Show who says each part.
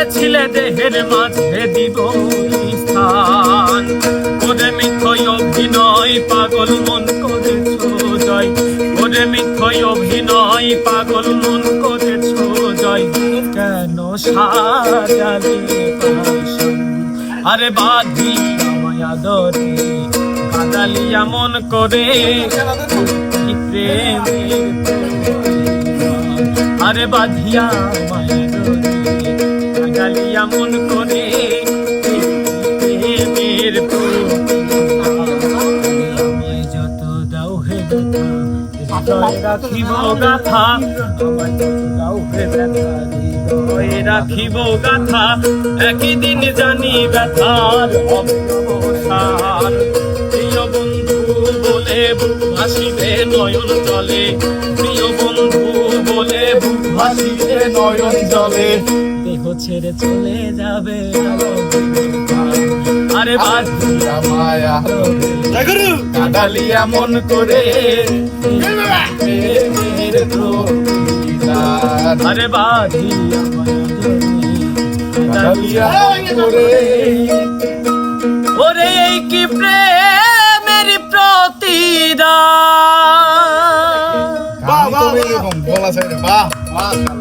Speaker 1: বলেছিলে দেহের মাঝে দিব স্থান, ওরে মিথ্যই অভিনয় পাগল মন করেছ জয়, ওরে মিথ্যই অভিনয় পাগল মন করেছ জয়, কেন সাজালে পাশান, আরে বাঁধি আমায় আদরে কাদালিয়া মন করে প্রেমের, আরে বাঁধিয়া আমায় আদরে কাদালিয়া মন করে প্রেমের, আমায় যত দাও হে ব্যথা হৃদয়ে রাখিব গাথা, আমায় যত দাও হে ব্যথা হৃদয়ে রাখিব গাথা, একই দিন জানি ব্যথার হবে অবসান, প্রিয় বন্ধু বলে বুক ভাসিবে নয়ন জলে, প্রিয় বন্ধু বলে বুক ভাসিবে নয়ন জলে, দেহ ছেড়ে চলে যাবে আরে বাঁধিয়া মায়া কাদালিয়া মন করে আরে বাঁধিয়া মায়া করে, ওরে কি প্রেমের প্রতিদান।
Speaker 2: বাহ বাহ, এরকম বলা চাই, বাহ বাহ।